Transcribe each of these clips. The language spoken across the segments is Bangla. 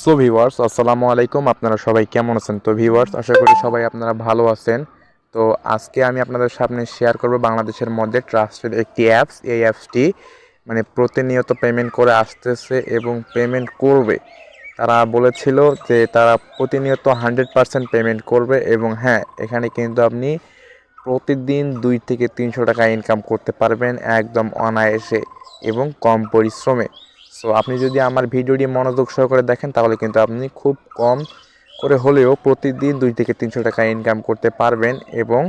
সো ভিউয়ার্স আসসালামু আলাইকুম, আপনারা সবাই কেমন আছেন? তো ভিউয়ার্স আশা করি সবাই আপনারা ভালো আছেন। তো আজকে আমি আপনাদের সামনে শেয়ার করব বাংলাদেশের মধ্যে ট্রাস্টেড একটি অ্যাপস। এই অ্যাপসটি প্রতিনিয়ত পেমেন্ট করে আসতেছে এবং পেমেন্ট করবে। তারা বলেছিল যে তারা প্রতিনিয়ত 100% পেমেন্ট করবে এবং হ্যাঁ, এখানে কিন্তু আপনি প্রতিদিন 2 থেকে 300 টাকা ইনকাম করতে পারবেন একদম অনায়াসে এবং কম পরিশ্রমে। সো আপনি যদি আমার ভিডিওটি মনোযোগ সহকারে দেখেন তাহলে কিন্তু আপনি খুব কম করে হলেও প্রতিদিন 2 থেকে 300 টাকা ইনকাম করতে পারবেন এবং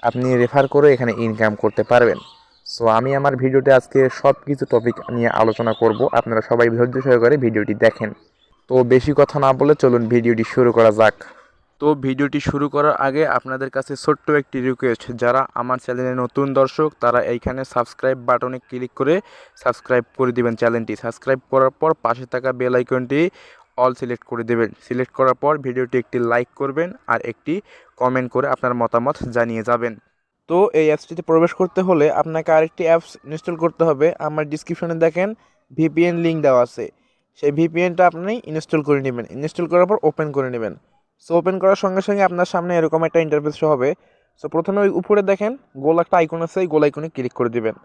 আপনি রেফার করে এখানে ইনকাম করতে পারবেন। সো আমি আমার ভিডিওতে আজকে সব কিছু টপিক নিয়ে আলোচনা করব, আপনারা সবাই ধৈর্য সহকারে ভিডিওটি দেখেন। তো বেশি কথা না বলে চলুন ভিডিওটি শুরু করা যাক। তো ভিডিওটি শুরু করার আগে আপনাদের কাছে ছোট্ট একটি রিকোয়েস্ট, যারা আমার চ্যানেলে নতুন দর্শক তারা এইখানে সাবস্ক্রাইব বাটনে ক্লিক করে সাবস্ক্রাইব করে দিবেন। চ্যানেলটি সাবস্ক্রাইব করার পর পাশে থাকা বেল আইকনটি অল সিলেক্ট করে দেবেন। সিলেক্ট করার পর ভিডিওটি একটি লাইক করবেন আর একটি কমেন্ট করে আপনার মতামত জানিয়ে যাবেন। তো এই অ্যাপসটিতে প্রবেশ করতে হলে আপনাকে আরেকটি অ্যাপস ইনস্টল করতে হবে। আমার ডিসক্রিপশনে দেখেন ভিপিএন লিঙ্ক দেওয়া আছে, সেই ভিপিএনটা আপনি ইনস্টল করে নেবেন। ইনস্টল করার পর ওপেন করে নেবেন। সো ওপেন করার সঙ্গে সঙ্গে আপনার সামনে এরকম একটা ইন্টারফেস শো হবে। সো প্রথমে ওই উপরে দেখেন গোল একটা আইকন আছে, এই গোল আইকনে ক্লিক করে দিবেন।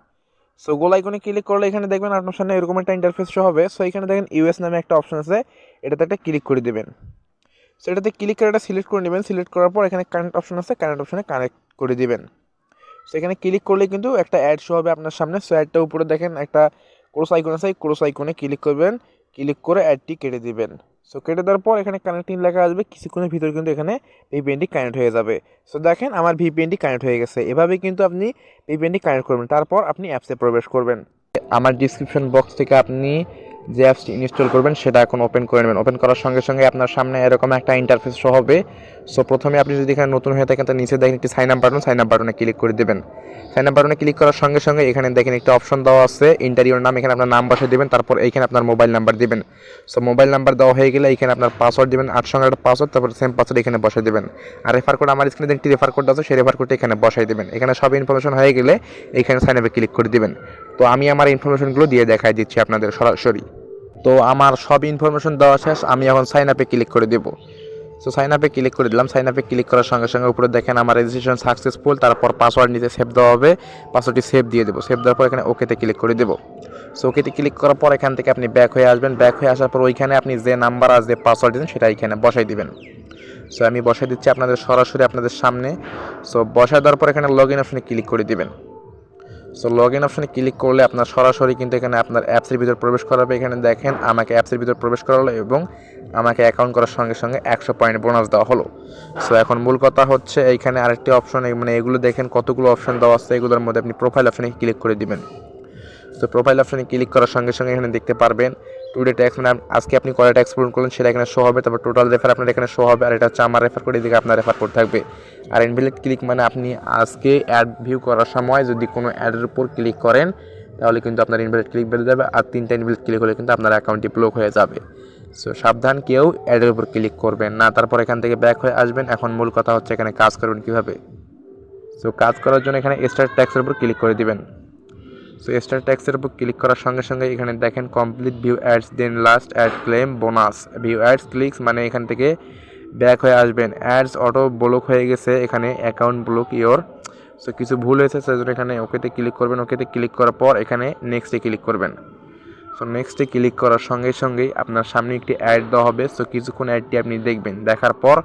সো গোল আইকনে ক্লিক করলে এখানে দেখবেন আপনার সামনে এরকম একটা ইন্টারফেস শো হবে। সো এখানে দেখেন ইউএস নামে একটা অপশন আছে, এটাতে একটা ক্লিক করে দিবেন। সো এটাতে ক্লিক করে এটা সিলেক্ট করে নেবেন। সিলেক্ট করার পর এখানে কানেক্ট অপশন আছে, কানেক্ট অপশনে কানেক্ট করে দিবেন। সো এখানে ক্লিক করলে কিন্তু একটা অ্যাড শো হবে আপনার সামনে। সো অ্যাডটা উপরে দেখেন একটা ক্রস আইকন আছে, এই ক্রস আইকনে ক্লিক করবেন। ক্লিক করে অ্যাডটি কেটে দিবেন। সো কেটে দেওয়ার পর এখানে কানেক্টিং লেখা আসবে, কিছুক্ষণের ভিতরে কিন্তু এখানে ভিপিএনটি কানেক্ট হয়ে যাবে। সো দেখেন আমার ভিপিএনটি কানেক্ট হয়ে গেছে। এভাবেই কিন্তু আপনি ভিপিএনটি কানেক্ট করবেন, তারপর আপনি অ্যাপসে প্রবেশ করবেন। আমার ডিসক্রিপশন বক্স থেকে আপনি যে অ্যাপসটি ইনস্টল করবেন সেটা এখন ওপেন করে নেবেন। ওপেন করার সঙ্গে সঙ্গে আপনার সামনে এরকম একটা ইন্টারফেস শো হবে। সো প্রথমে আপনি যদি এখানে নতুন হয়ে থাকেন তো নিচে দেখেন একটি sign up button, sign up বাটনে ক্লিক করে দেবেন। সাইন আপ বাটনে ক্লিক করার সঙ্গে সঙ্গে এখানে দেখেন একটা অপশন দেওয়া আছে ইন্টারিয়র নাম, এখানে আপনার নাম বসিয়ে দেবেন, তারপর এইখানে আপনার মোবাইল নাম্বার দিবেন। সো মোবাইল নাম্বার দেওয়া হয়ে গেলে এখানে আপনার পাসওয়ার্ড দিবেন, 8 সংখ্যার একটা পাসওয়ার্ড, তারপর সেম পাসওয়ার্ড এখানে বসিয়ে দেবেন। আর রেফার কোড আমার স্ক্রিনে একটি রেফার কোড আছে, সেই রেফার কোডটা এখানে বসাই দেবেন। এখানে সব ইনফরমেশন হয়ে গেলে এখানে সাইন আপে ক্লিক করে দিবেন। তো আমি আমার ইনফরমেশনগুলো দিয়ে দেখাই দিচ্ছি আপনাদের সরাসরি। তো আমার সব ইনফরমেশন দেওয়া শেষ, আমি এখন সাইন আপে ক্লিক করে দেব। সো সাইন আপে ক্লিক করে দিলাম। সাইন আপে ক্লিক করার সঙ্গে সঙ্গে উপরে দেখেন আমার রেজিস্ট্রেশন সাকসেসফুল, তারপর পাসওয়ার্ড নিচে সেভ দেওয়া হবে, পাসওয়ার্ডটি সেভ দিয়ে দেবো। সেভ দেওয়ার পর এখানে ওকেতে ক্লিক করে দেবো। সো ওকেতে ক্লিক করার পর এখান থেকে আপনি ব্যাক হয়ে আসবেন। ব্যাক হয়ে আসার পর ওইখানে আপনি যে নাম্বার আর যে পাসওয়ার্ড দিন সেটা এখানে বসাই দিবেন। সো আমি বসাই দিচ্ছি আপনাদের সরাসরি আপনাদের সামনে। সো বসাই দেওয়ার পর এখানে লগ ইন অপশনে ক্লিক করে দিবেন। সো লগ ইন অপশনে ক্লিক করলে আপনার সরাসরি কিন্তু এখানে আপনার অ্যাপসের ভিতর প্রবেশ করাবে। এখানে দেখেন আমাকে অ্যাপসের ভিতর প্রবেশ করালো এবং আমাকে অ্যাকাউন্ট করার সঙ্গে সঙ্গে 100 পয়েন্ট বোনাস দেওয়া হলো। সো এখন মূল কথা হচ্ছে এইখানে আরেকটি অপশন, এগুলো দেখেন কতগুলো অপশন দেওয়া আছে, এগুলোর মধ্যে আপনি প্রোফাইল অপশনে ক্লিক করে দিবেন। তো প্রোফাইল অপশনে ক্লিক করার সঙ্গে সঙ্গে এখানে দেখতে পারবেন টুডে ট্যাক্স, আজকে আপনি কয়টা ট্যাক্স পূরণ করলেন সেটা এখানে শো হবে, তারপর টোটাল রেফার আপনার এখানে শো হবে, আর এটা হচ্ছে আমার রেফার করে এদিকে আপনার রেফার কোড থাকবে। আর ইনভ্যালিড ক্লিক আপনি আজকে অ্যাড ভিউ করার সময় যদি কোনো অ্যাডের উপর ক্লিক করেন তাহলে কিন্তু আপনার ইনভ্যালিড ক্লিক বেড়ে যাবে, আর 3টা ইনভ্যালিড ক্লিক হলে কিন্তু আপনার অ্যাকাউন্টটি ব্লক হয়ে যাবে। সো সাবধান, কেউ অ্যাডের উপর ক্লিক করবেন না। তারপর এখান থেকে ব্যাক হয়ে আসবেন। এখন মূল কথা হচ্ছে এখানে কাজ করবেন কীভাবে। সো কাজ করার জন্য এখানে স্টার্ট ট্যাক্সের উপর ক্লিক করে দিবেন। সো স্টার ট্যাক্সের উপর ক্লিক করার সঙ্গে সঙ্গে এখানে দেখেন complete view ads then last ad claim bonus view ads clicks, এখান থেকে ব্যাক হয়ে আসবেন। অ্যাডস অটো ব্লক হয়ে গেছে, এখানে অ্যাকাউন্ট ব্লক ইওর। সো কিছু ভুল হয়েছে সেজন্য এখানে ওকেতে ক্লিক করবেন। ওকেতে ক্লিক করার পর এখানে নেক্সটে ক্লিক করবেন। সো নেক্সটে ক্লিক করার সঙ্গে সঙ্গেই আপনার সামনে একটি অ্যাড দেওয়া হবে। সো কিছুক্ষণ অ্যাডটি আপনি দেখবেন, দেখার পর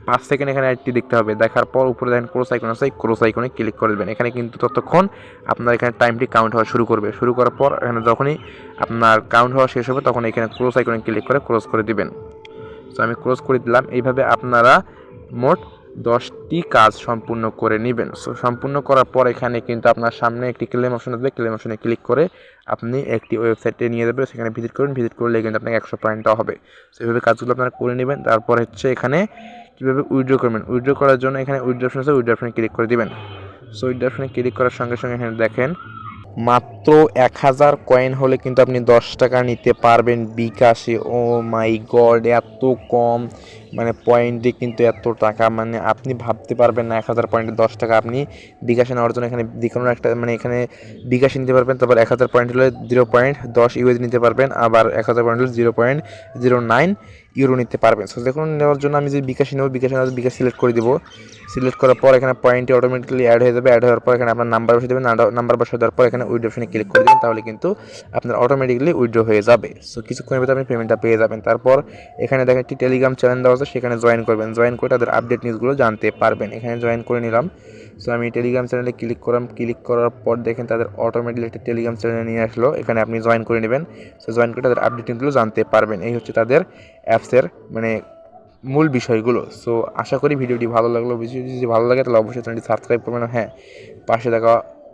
5 সেকেন্ড এখানে অ্যাডটি দেখতে হবে। দেখার পর উপরে দেখেন ক্রস আইকন আছে, ক্রস আইকনে ক্লিক করে দেবেন। এখানে কিন্তু ততক্ষণ আপনার এখানে টাইমটি কাউন্ট হওয়া শুরু করবে। শুরু করার পর এখানে যখনই আপনার কাউন্ট হওয়া শেষ হবে তখন এখানে ক্রস আইকনে ক্লিক করে ক্রস করে দিবেন। সো আমি ক্রস করে দিলাম। এইভাবে আপনারা মোট 10টি কাজ সম্পূর্ণ করে নেবেন। সো সম্পূর্ণ করার পর এখানে কিন্তু আপনার সামনে একটি ক্লেম অপশন আসবে, ক্লেম অপশনে ক্লিক করে আপনি একটি ওয়েবসাইটে নিয়ে যাবে, সেখানে ভিজিট করুন। ভিজিট করলে কিন্তু আপনাকে 100 পয়েন্ট দেওয়া হবে। সো এইভাবে কাজগুলো আপনারা করে নেবেন। তারপর হচ্ছে এখানে কীভাবে উইথড্র করবেন। উইথড্র করার জন্য এখানে উইথড্র অপশন আছে, উইথড্র অপশনে ক্লিক করে দিবেন। সো উইথড্র অপশনে ক্লিক করার সঙ্গে সঙ্গে এখানে দেখেন মাত্র 1000 কয়েন হলে কিন্তু আপনি 10 টাকা নিতে পারবেন বিকাশে। ও মাই গড, এত কম মানে পয়েন্টে কিন্তু এত টাকা, মানে আপনি ভাবতে পারবেন না 1000 পয়েন্টে 10 টাকা আপনি বিকাশে নেওয়ার জন্য এখানে যে কোনো একটা মানে এখানে বিকাশে নিতে পারবেন। তারপর 1000 পয়েন্ট হলে 0.10 ইউএস নিতে পারবেন, আবার 1000 পয়েন্ট হলে 0.09 ইউরো নিতে পারবেন। সো দেখুন নেওয়ার জন্য আমি যে বিকাশে নেব, বিকাশে নেওয়ার বিকাশ সিলেক্ট করে দিব। সিলেক্ট করার পর এখানে পয়েন্টে অটোমেটিক্যালি অ্যাড হয়ে যাবে। অ্যাড হওয়ার পর এখানে আপনার নাম্বার বসিয়ে দেবেন। নাম্বার বসিয়ে দেওয়ার পর এখানে উইথড্র অপশনে ক্লিক করে দেবেন, তাহলে কিন্তু আপনার অটোমেটিক্যালি উইথড্র হয়ে যাবে। সো কিছুক্ষণের ভিতরে আপনি পেমেন্টটা পেয়ে যাবেন। তারপর এখানে দেখেন একটি টেলিগ্রাম চ্যানেল দেওয়া আছে, সেখানে জয়েন করবেন। জয়েন করে তাদের আপডেট নিউজগুলো জানতে পারবেন। এখানে জয়েন করে নিলাম। সো আমি টেলিগ্রাম চ্যানেলে ক্লিক করলাম। ক্লিক করার পর দেখেন তাদের অটোমেটিক্যালি একটা টেলিগ্রাম চ্যানেলে নিয়ে আসলো। এখানে আপনি জয়েন করে নেবেন। সো জয়েন করে তাদের আপডেট নিউজগুলো জানতে পারবেন। এই হচ্ছে তাদের অ্যাপসের মানে মূল বিষয়গুলো। সো আশা করি ভিডিওটি ভালো লাগলো। ভিডিওটি যদি ভালো লাগে তাহলে অবশ্যই চ্যানেলটি সাবস্ক্রাইব করবেন। হ্যাঁ, পাশে থাকা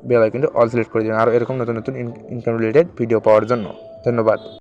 বেল আইকনটি অল সিলেক্ট করে দেবেন আরও এরকম নতুন নতুন ইনকাম রিলেটেড ভিডিও পাওয়ার জন্য। ধন্যবাদ।